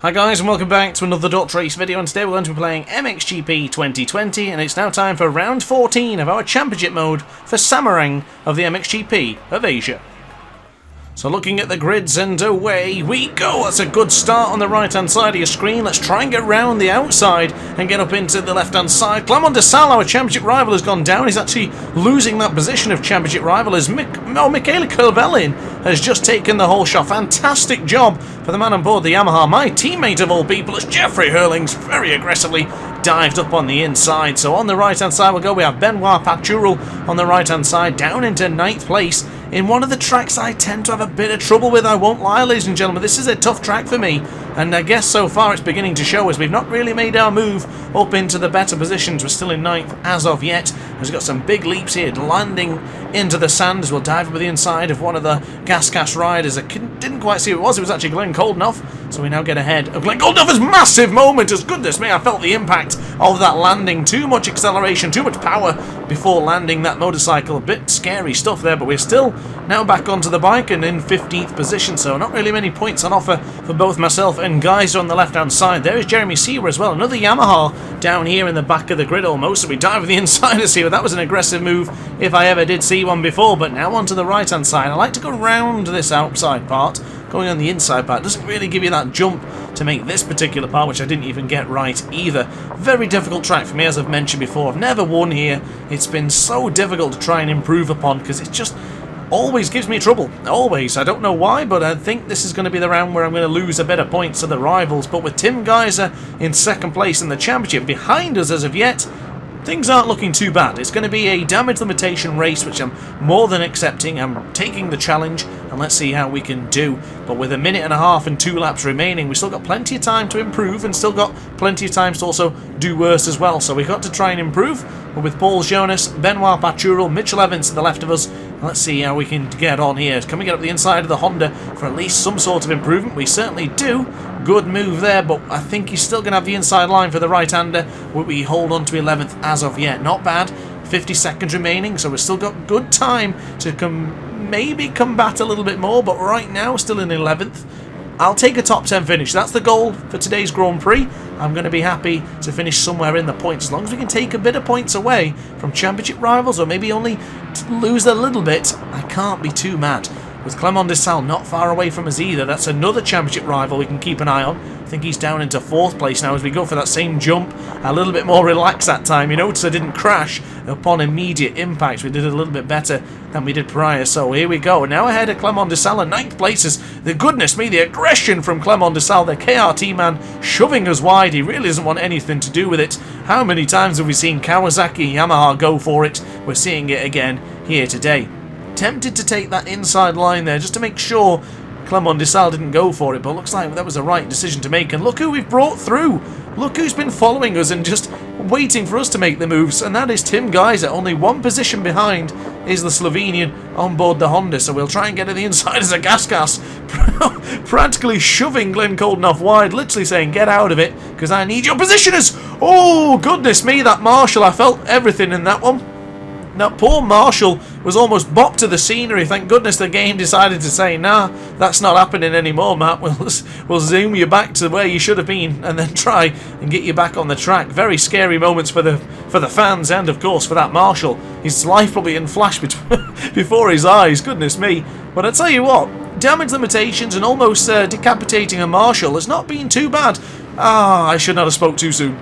Hi guys and welcome back to another DrAce video, and today we're going to be playing MXGP 2020 and it's now time for round 14 of our championship mode for Semarang of the MXGP of Asia. So looking at the grids and away we go. That's a good start on the right hand side of your screen. Let's try and get round the outside and get up into the left hand side. Clement de Sal, our championship rival, has gone down. He's actually losing that position of championship rival as Michaela Kervelin has just taken the whole shot. Fantastic job for the man on board the Yamaha. My teammate of all people is Jeffrey Hurlings, very aggressively dived up on the inside. So on the right hand side we have Benoit Patural on the right hand side, down into 9th place in one of the tracks I tend to have a bit of trouble with, I won't lie, ladies and gentlemen. This is a tough track for me, and I guess so far it's beginning to show as we've not really made our move up into the better positions. We're still in 9th as of yet. We've got some big leaps here, landing into the sand as we'll dive over the inside of one of the gas riders. I didn't quite see who it was actually Glenn Coldenough, so we now get ahead of Glenn Coldenoff's massive moment. As goodness me, I felt the impact of that landing. Too much acceleration, too much power before landing that motorcycle. A bit scary stuff there, but we're still now back onto the bike and in 15th position, so not really many points on offer for both myself and Geyser on the left hand side. There is Jeremy Seawer as well, another Yamaha down here in the back of the grid almost, so we dive with the inside of Seawer. That was an aggressive move if I ever did see one before, but now onto the right hand side. I like to go round this outside part. Going on the inside part doesn't really give you that jump to make this particular part, which I didn't even get right either. Very difficult track for me, as I've mentioned before. I've never won here. It's been so difficult to try and improve upon because it just always gives me trouble. Always. I don't know why, but I think this is going to be the round where I'm going to lose a bit of points to the rivals. But with Tim Geyser in 2nd place in the championship behind us as of yet, things aren't looking too bad. It's going to be a damage limitation race, which I'm more than accepting. I'm taking the challenge, and let's see how we can do. But with 1.5 minutes and 2 laps remaining, we've still got plenty of time to improve, and still got plenty of time to also do worse as well. So we've got to try and improve. But with Paul Jonas, Benoit Patural, Mitchell Evans to the left of us, let's see how we can get on here. Can we get up the inside of the Honda for at least some sort of improvement? We certainly do. Good move there, but I think he's still going to have the inside line for the right-hander. We hold on to 11th as of yet. Not bad. 50 seconds remaining, so we've still got good time to maybe combat a little bit more, but right now still in 11th. I'll take a top 10 finish. That's the goal for today's Grand Prix. I'm going to be happy to finish somewhere in the points as long as we can take a bit of points away from championship rivals, or maybe only lose a little bit. I can't be too mad. With Clement de Sal not far away from us either. That's another championship rival we can keep an eye on. I think he's down into 4th place now as we go for that same jump. A little bit more relaxed that time. You notice I didn't crash upon immediate impact. We did a little bit better than we did prior. So here we go. Now ahead of Clement de Sal in 9th place is, the goodness me, the aggression from Clement de Sal, the KRT man, shoving us wide. He really doesn't want anything to do with it. How many times have we seen Kawasaki, Yamaha go for it? We're seeing it again here today. Tempted to take that inside line there just to make sure Clement de Sal didn't go for it, but looks like that was the right decision to make. And look who we've brought through. Look who's been following us and just waiting for us to make the moves, and that is Tim Geyser. Only one position behind is the Slovenian on board the Honda, so we'll try and get to the inside as a gas practically shoving Glenn Coldenoff wide, literally saying get out of it because I need your positioners. Oh goodness me, that Marshall, I felt everything in that one. Now, poor Marshall was almost bopped to the scenery. Thank goodness the game decided to say, nah, that's not happening anymore, Matt. We'll zoom you back to where you should have been and then try and get you back on the track. Very scary moments for the fans and, of course, for that Marshall. His life probably in flash before his eyes. Goodness me. But I tell you what, damage limitations and almost decapitating a Marshall has not been too bad. I should not have spoke too soon.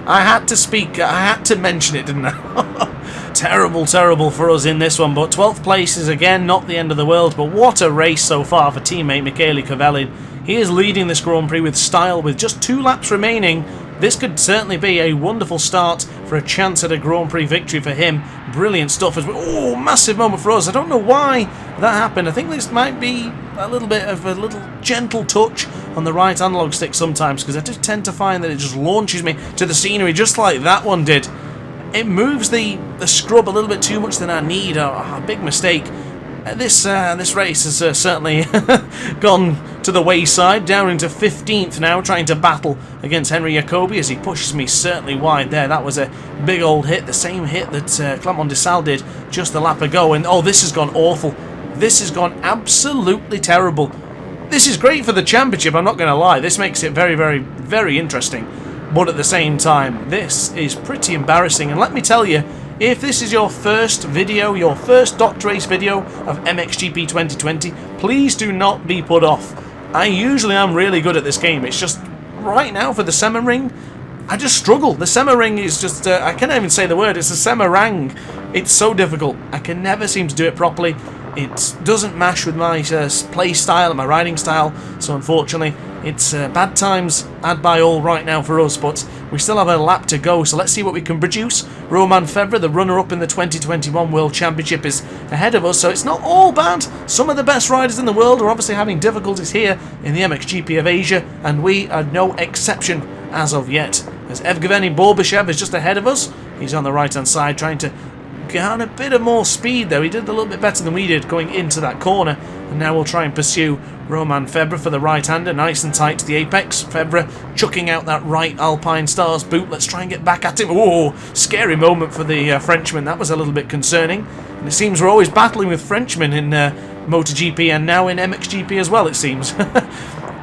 I had to speak. I had to mention it, didn't I? Terrible for us in this one, but 12th place is again not the end of the world. But what a race so far for teammate Michaela Kervelin. He is leading this Grand Prix with style with just 2 laps remaining. This could certainly be a wonderful start for a chance at a Grand Prix victory for him. Brilliant stuff as well. Oh, massive moment for us. I don't know why that happened. I think this might be a little bit of a little gentle touch on the right analog stick sometimes, because I do tend to find that it just launches me to the scenery just like that one did. It moves the scrub a little bit too much than I need. A big mistake. This race has certainly gone to the wayside, down into 15th now, trying to battle against Henry Jacobi as he pushes me certainly wide there. That was a big old hit, the same hit that Clement de Sal did just a lap ago. And oh, this has gone awful. This has gone absolutely terrible. This is great for the championship, I'm not going to lie. This makes it very, very, very interesting. But at the same time, this is pretty embarrassing. And let me tell you, if this is your first video, your first DrAce video of MXGP 2020, please do not be put off. I usually am really good at this game. It's just right now for the Semarang, I just struggle. The Semarang is just, I can't even say the word, it's a Semarang. It's so difficult. I can never seem to do it properly. It doesn't mash with my play style and my riding style, so unfortunately, it's bad times add by all right now for us, but we still have a lap to go, so let's see what we can produce. Romain Febvre, the runner-up in the 2021 World Championship, is ahead of us, so it's not all bad. Some of the best riders in the world are obviously having difficulties here in the MXGP of Asia, and we are no exception as of yet. As Evgeny Borbashev is just ahead of us, he's on the right-hand side trying to gain a bit of more speed though. He did a little bit better than we did going into that corner, and now we'll try and pursue Romain Febvre for the right-hander, nice and tight to the apex. Febvre chucking out that right Alpine Stars boot. Let's try and get back at him. Oh, scary moment for the Frenchman. That was a little bit concerning, and it seems we're always battling with Frenchmen in MotoGP and now in MXGP as well, it seems.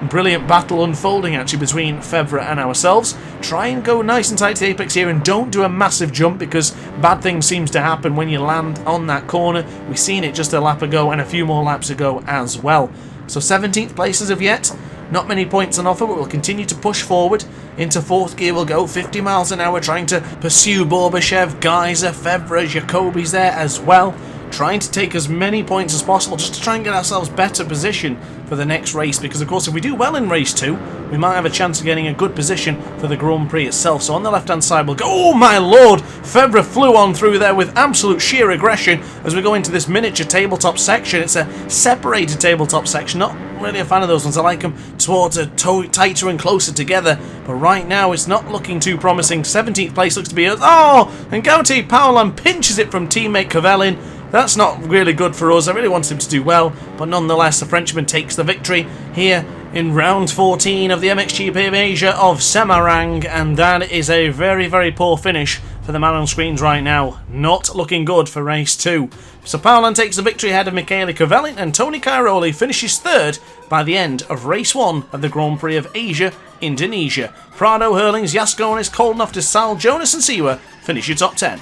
Brilliant battle unfolding actually between Febvre and ourselves. Try and go nice and tight to the apex here and don't do a massive jump, because bad things seems to happen when you land on that corner. We've seen it just a lap ago and a few more laps ago as well. So 17th place as of yet. Not many points on offer, but we'll continue to push forward. Into 4th gear we'll go, 50 miles an hour, trying to pursue Borbashev, Geyser, Febvre, Jacobi's there as well. Trying to take as many points as possible just to try and get ourselves better position for the next race, because of course if we do well in race 2 we might have a chance of getting a good position for the Grand Prix itself. So on the left hand side we'll go, oh my lord, Febvre flew on through there with absolute sheer aggression as we go into this miniature tabletop section. It's a separated tabletop section, not really a fan of those ones. I like them towards a tighter and closer together, but right now it's not looking too promising. 17th place looks to be us. Oh, and Gautier Paulin pinches it from teammate Cavellin. That's not really good for us. I really wanted him to do well, but nonetheless the Frenchman takes the victory here in round 14 of the MXGP of Asia of Semarang, and that is a very, very poor finish for the man on screens right now. Not looking good for race 2. So Paulin takes the victory ahead of Michele Cavellin, and Tony Cairoli finishes 3rd by the end of race 1 of the Grand Prix of Asia, Indonesia. Prado, Hurlings, Jasconis, Koldenhoff, Desal, Jonas and Siwa finish your top 10.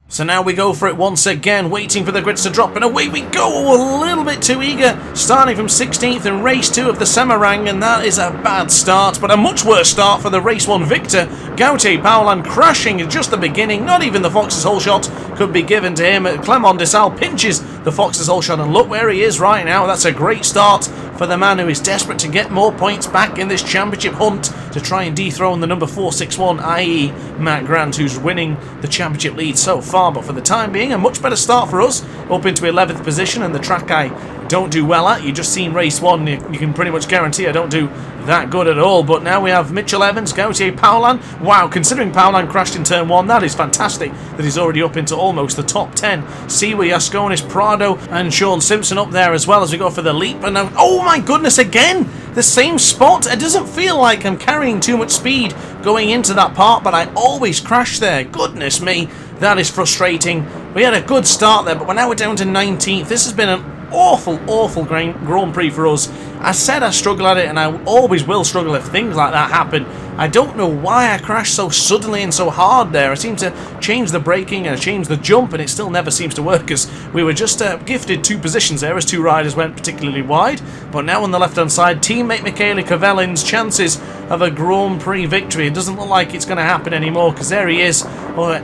So now we go for it once again, waiting for the grids to drop, and away we go, a little bit too eager, starting from 16th in race 2 of the Semarang, and that is a bad start, but a much worse start for the race 1 victor. Gautier Paulin crashing at just the beginning. Not even the Fox's hole shot could be given to him. Clement Desal pinches the Fox's hole shot, and look where he is right now. That's a great start for the man who is desperate to get more points back in this championship hunt to try and dethrone the number 461, i.e. Matt Grant, who's winning the championship lead so far. But for the time being, a much better start for us, up into 11th position, and the track I don't do well at. You just seen race 1, you can pretty much guarantee I don't do that good at all. But now we have Mitchell Evans, Gautier Paulin. Wow, considering Paulin crashed in turn 1, that is fantastic that he's already up into almost the top 10. Siwa, Jasconis, Prado and Sean Simpson up there as well as we go for the leap. And now, oh my goodness, again the same spot. It doesn't feel like I'm carrying too much speed going into that part, but I always crash there. Goodness me, that is frustrating. We had a good start there, but now we're down to 19th. This has been an awful Grand Prix for us. I said I struggle at it, and I always will struggle if things like that happen. I don't know why I crashed so suddenly and so hard there. I seem to change the braking and change the jump, and it still never seems to work, because we were just gifted 2 positions there as 2 riders went particularly wide. But now on the left-hand side, teammate Michele Cavellin's chances of a Grand Prix victory, it doesn't look like it's going to happen anymore, because there he is,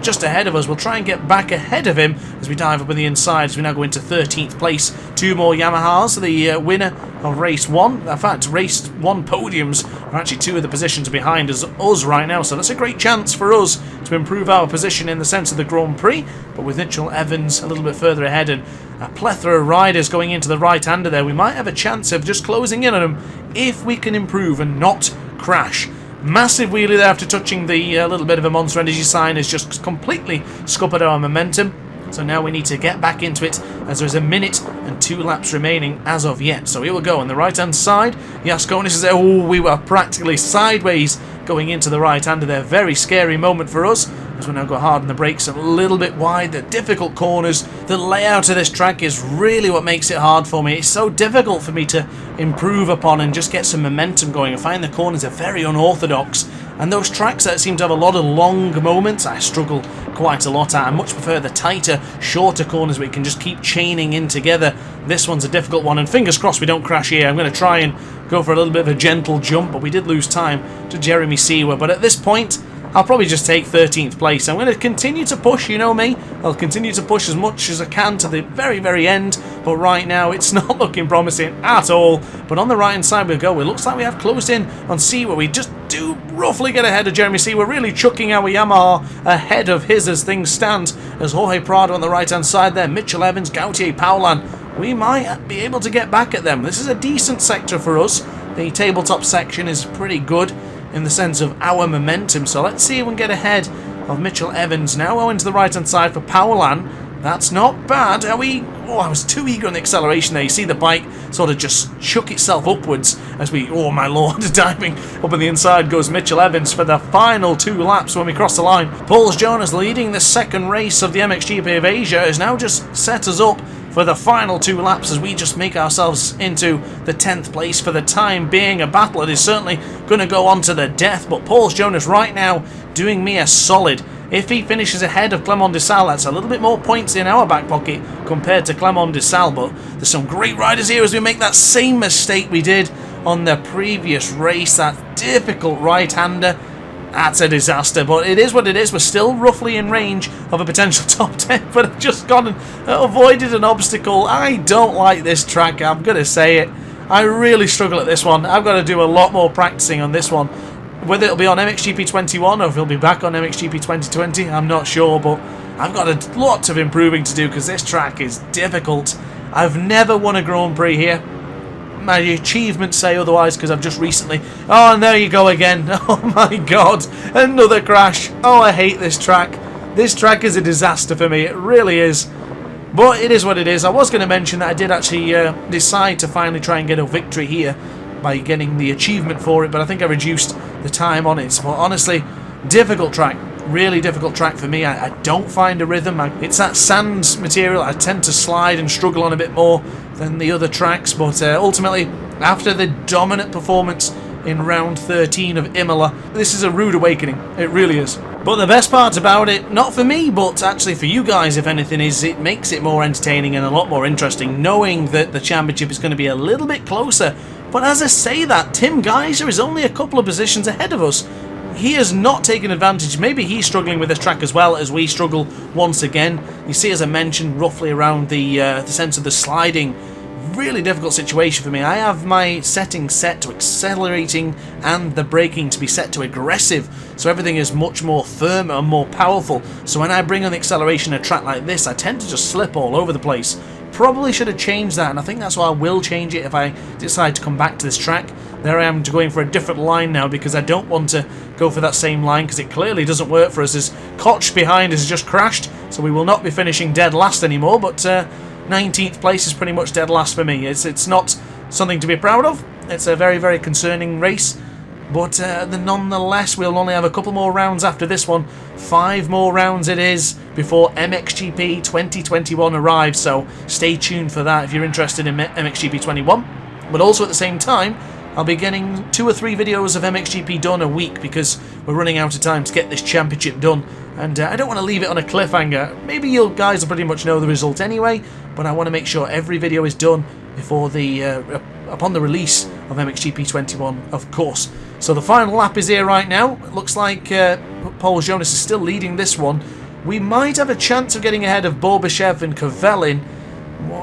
just ahead of us. We'll try and get back ahead of him as we dive up on the inside, as we now go into 13th place. 2 more Yamahas, the winner of race 1. In fact, race 1 podiums are actually 2 of the positions behind us right now, so that's a great chance for us to improve our position in the sense of the Grand Prix. But with Mitchell Evans a little bit further ahead and a plethora of riders going into the right-hander there, we might have a chance of just closing in on them if we can improve and not crash. Massive wheelie there after touching the little bit of a Monster Energy sign has just completely scuppered our momentum. So now we need to get back into it, as there's 1 minute and 2 laps remaining as of yet. So here we go on the right-hand side. Jasconis is there. Oh, we were practically sideways going into the right-hander there. Very scary moment for us, as we now go hard on the brakes, a little bit wide, the difficult corners. The layout of this track is really what makes it hard for me. It's so difficult for me to improve upon and just get some momentum going. I find the corners are very unorthodox, and those tracks that seem to have a lot of long moments, I struggle quite a lot at. I much prefer the tighter, shorter corners where you can just keep chaining in together. This one's a difficult one, and fingers crossed we don't crash here. I'm going to try and go for a little bit of a gentle jump, but we did lose time to Jeremy Seewer. But at this point, I'll probably just take 13th place. I'm going to continue to push, you know me. I'll continue to push as much as I can to the very, very end. But right now, it's not looking promising at all. But on the right-hand side we go. It looks like we have closed in on Seewer. We just do roughly get ahead of Jeremy Seewer. Really chucking our Yamaha ahead of his as things stand. As Jorge Prado on the right-hand side there. Mitchell Evans, Gautier Paulan. We might be able to get back at them. This is a decent sector for us. The tabletop section is pretty good in the sense of our momentum, so let's see if we can get ahead of Mitchell Evans now. Owing to the right hand side for Paulan. That's not bad. Are we... Oh, I was too eager on the acceleration there. You see the bike sort of just chuck itself upwards as we... Oh my lord, diving up on the inside goes Mitchell Evans for the final 2 laps when we cross the line. Paul Jonas leading the second race of the MXGP of Asia has now just set us up for the final 2 laps as we just make ourselves into the 10th place for the time being. A battle that is certainly going to go on to the death, but Paul Jonas right now doing me a solid. If he finishes ahead of Clement Desal, that's a little bit more points in our back pocket compared to Clement Desal, but there's some great riders here as we make that same mistake we did on the previous race, that difficult right-hander. That's a disaster, but it is what it is. We're still roughly in range of a potential top 10, but I've just gone and avoided an obstacle. I don't like this track, I'm going to say it. I really struggle at this one. I've got to do a lot more practicing on this one. Whether it'll be on MXGP 21 or if it'll be back on MXGP 2020, I'm not sure, but I've got a lot of improving to do because this track is difficult. I've never won a Grand Prix here. My achievements say otherwise because I've just recently... Oh, and there you go again. Oh my god, another crash. Oh, I hate this track. This track is a disaster for me, it really is. But it is what it is. I was going to mention that I did actually decide to finally try and get a victory here by getting the achievement for it, but I think I reduced the time on it. But honestly, difficult track. Really difficult track for me. I don't find a rhythm. It's that sand material I tend to slide and struggle on a bit more than the other tracks, but ultimately, after the dominant performance in round 13 of Imola, this is a rude awakening. It really is. But the best part about it, not for me, but actually for you guys, if anything, is it makes it more entertaining and a lot more interesting, knowing that the championship is going to be a little bit closer. But as I say that, Tim Geiser is only a couple of positions ahead of us. He has not taken advantage. Maybe he's struggling with this track as well as we struggle once again. You see, as I mentioned, roughly around the sense of the sliding. Really difficult situation for me. I have my settings set to accelerating and the braking to be set to aggressive, so everything is much more firm and more powerful. So when I bring on the acceleration in a track like this, I tend to just slip all over the place. Probably should have changed that, and I think that's why I will change it if I decide to come back to this track. There I am going for a different line now because I don't want to go for that same line because it clearly doesn't work for us as Koch behind us has just crashed, so we will not be finishing dead last anymore, but 19th place is pretty much dead last for me. It's not something to be proud of. It's a very, very concerning race, but nonetheless, we'll only have a couple more rounds after this one. 5 more rounds it is before MXGP 2021 arrives, so stay tuned for that if you're interested in MXGP 21. But also at the same time, I'll be getting 2 or 3 videos of MXGP done a week because we're running out of time to get this championship done, and I don't want to leave it on a cliffhanger. Maybe you guys will pretty much know the result anyway, but I want to make sure every video is done before upon the release of MXGP 21, of course. So the final lap is here right now. It looks like Paul Jonas is still leading this one. We might have a chance of getting ahead of Borbashev and Kovelin,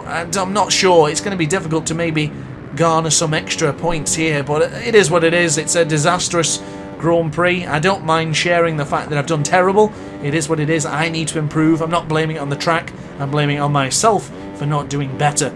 and I'm not sure. It's going to be difficult to maybe garner some extra points here, but it is what it is. It's a disastrous Grand Prix. I don't mind sharing the fact that I've done terrible. It is what it is. I need to improve. I'm not blaming it on the track. I'm blaming it on myself for not doing better.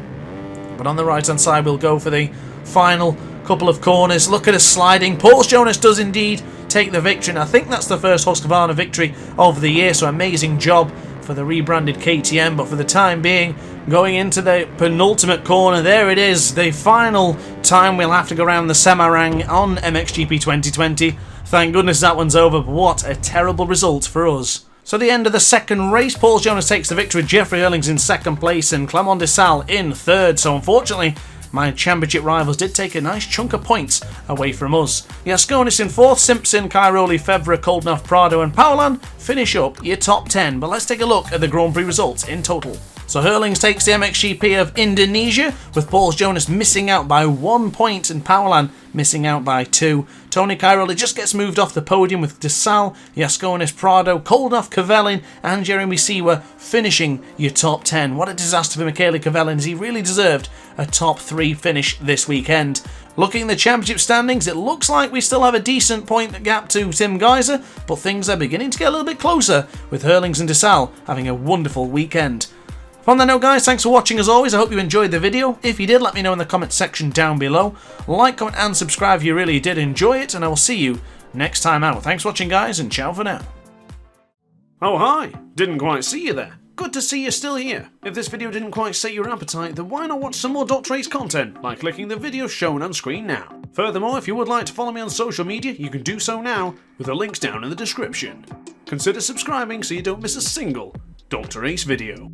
But on the right hand side we'll go for the final couple of corners. Look at us sliding. Paul Jonas does indeed take the victory, and I think that's the first Husqvarna victory of the year, so amazing job for the rebranded KTM. But for the time being, going into the penultimate corner, there it is, the final time we'll have to go around the Semarang on MXGP 2020. Thank goodness that one's over, but what a terrible result for us. So the end of the second race, Paul Jonas takes the victory, Jeffrey Hurlings in second place and Clement Desal in third. So unfortunately, my championship rivals did take a nice chunk of points away from us. Yaskonis in fourth, Simpson, Cairoli, Febvre, Koldenhoff, Prado and Paulan finish up your top 10. But let's take a look at the Grand Prix results in total. So Hurlings takes the MXGP of Indonesia, with Paul Jonas missing out by 1 point and Paulan missing out by 2. Tony Cairoli just gets moved off the podium with Desal, Yaskonis, Prado, Koldenhoff, Cavellin and Jeremy Seewer finishing your top 10. What a disaster for Michele Cavellin, as he really deserved a top 3 finish this weekend. Looking at the championship standings, it looks like we still have a decent point gap to Tim Geiser, but things are beginning to get a little bit closer, with Hurlings and Desal having a wonderful weekend. On that note, guys, thanks for watching as always. I hope you enjoyed the video. If you did, let me know in the comment section down below. Like, comment and subscribe if you really did enjoy it, and I will see you next time out. Thanks for watching, guys, and ciao for now. Oh hi, didn't quite see you there. Good to see you're still here. If this video didn't quite sate your appetite, then why not watch some more DrAce content by clicking the video shown on screen now. Furthermore, if you would like to follow me on social media, you can do so now with the links down in the description. Consider subscribing so you don't miss a single DrAce video.